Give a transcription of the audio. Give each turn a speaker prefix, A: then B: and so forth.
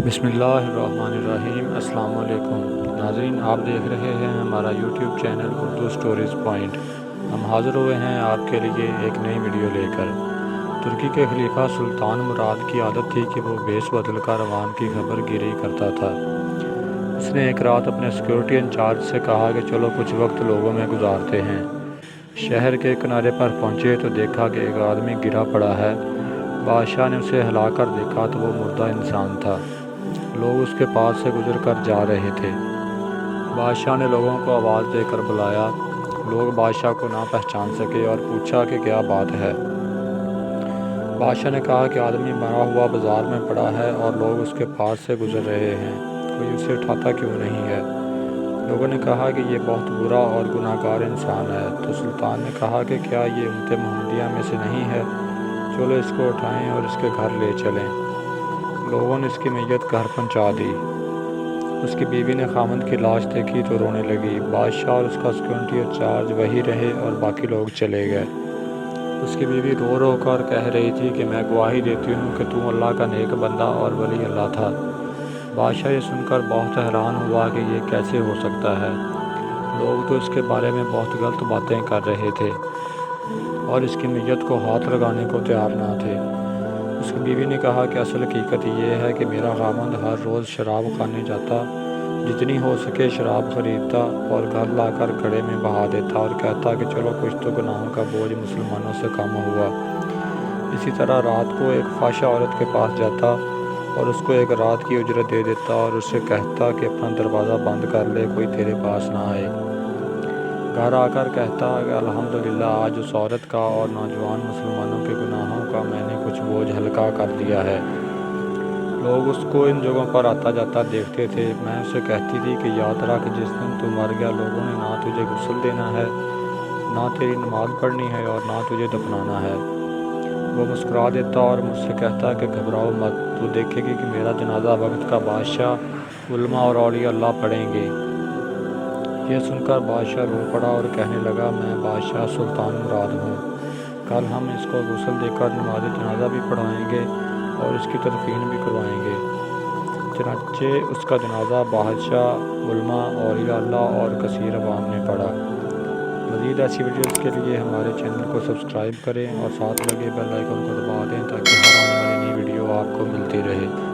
A: بسم اللہ الرحمن الرحیم۔ السلام علیکم ناظرین، آپ دیکھ رہے ہیں ہمارا YouTube channel Urdu stories point. ہم حاضر ہوئے ہیں آپ کے لیے ایک نئی ویڈیو لے کر۔ ترکی کے خلیفہ سلطان مراد کی عادت تھی کہ وہ بیس بدل کر عوام کی خبر گیری کرتا تھا۔ اس نے ایک رات اپنے سیکورٹی انچارج سے کہا کہ چلو کچھ وقت لوگوں میں گزارتے ہیں۔ شہر کے کنارے پر پہنچے تو دیکھا کہ ایک آدمی گرا پڑا ہے۔ بادشاہ نے اسے ہلا کر دیکھا تو وہ مردہ انسان تھا۔ لوگ اس کے پاس سے گزر کر جا رہے تھے۔ بادشاہ نے لوگوں کو آواز دے کر بلایا۔ لوگ بادشاہ کو نہ پہچان سکے اور پوچھا کہ کیا بات ہے۔ بادشاہ نے کہا کہ آدمی مرا ہوا بازار میں پڑا ہے اور لوگ اس کے پاس سے گزر رہے ہیں، کوئی اسے اٹھاتا کیوں نہیں ہے؟ لوگوں نے کہا کہ یہ بہت برا اور گناہ گار انسان ہے۔ تو سلطان نے کہا کہ کیا یہ امت محمدیہ میں سے نہیں ہے؟ چلو اس کو اٹھائیں اور اس کے گھر لے چلیں۔ لوگوں نے اس کی میت گھر پہنچا دی۔ اس کی بیوی نے خاوند کی لاش دیکھی تو رونے لگی۔ بادشاہ اور اس کا سیکورٹی انچارج وہی رہے اور باقی لوگ چلے گئے۔ اس کی بیوی رو رو کر کہہ رہی تھی کہ میں گواہی دیتی ہوں کہ تو اللہ کا نیک بندہ اور ولی اللہ تھا۔ بادشاہ یہ سن کر بہت حیران ہوا کہ یہ کیسے ہو سکتا ہے۔ لوگ تو اس کے بارے میں بہت غلط باتیں کر رہے تھے اور اس کی میت کو ہاتھ لگانے کو تیار نہ تھے۔ اس کی بیوی نے کہا کہ اصل حقیقت یہ ہے کہ میرا خاوند ہر روز شراب خانے جاتا، جتنی ہو سکے شراب خریدتا اور گھر لا کر گڑھے میں بہا دیتا اور کہتا کہ چلو کچھ تو گناہوں کا بوجھ مسلمانوں سے کم ہوا۔ اسی طرح رات کو ایک فحشہ عورت کے پاس جاتا اور اس کو ایک رات کی اجرت دے دیتا اور اس سے کہتا کہ اپنا دروازہ بند کر لے، کوئی تیرے پاس نہ آئے۔ گھر آ کر کہتا کہ الحمدللہ آج اس عورت کا اور نوجوان مسلمانوں کے گناہوں کا میں نے کچھ بوجھ ہلکا کر دیا ہے۔ لوگ اس کو ان جگہوں پر آتا جاتا دیکھتے تھے۔ میں اسے کہتی تھی کہ یاد رکھ، جس دن تو مر گیا لوگوں نے نہ تجھے غسل دینا ہے، نہ تیری نماز پڑھنی ہے اور نہ تجھے دفنانا ہے۔ وہ مسکرا دیتا اور مجھ سے کہتا کہ گھبراؤ مت، تو دیکھے گی کہ میرا جنازہ وقت کا بادشاہ، علماء اور اولیاء اللہ پڑھیں گے۔ یہ سن کر بادشاہ رو پڑا اور کہنے لگا میں بادشاہ سلطان مراد ہوں، کل ہم اس کو غسل دے کر نماز جنازہ بھی پڑھوائیں گے اور اس کی تدفین بھی کروائیں گے۔ چنانچہ اس کا جنازہ بادشاہ، علماء، اولیاء اللہ اور کثیر عوام نے پڑھا۔ مزید ایسی ویڈیوز کے لیے ہمارے چینل کو سبسکرائب کریں اور ساتھ لگے بیل آئیکن کو دبا دیں تاکہ ہر آنے والی نئی ویڈیو آپ کو ملتی رہے۔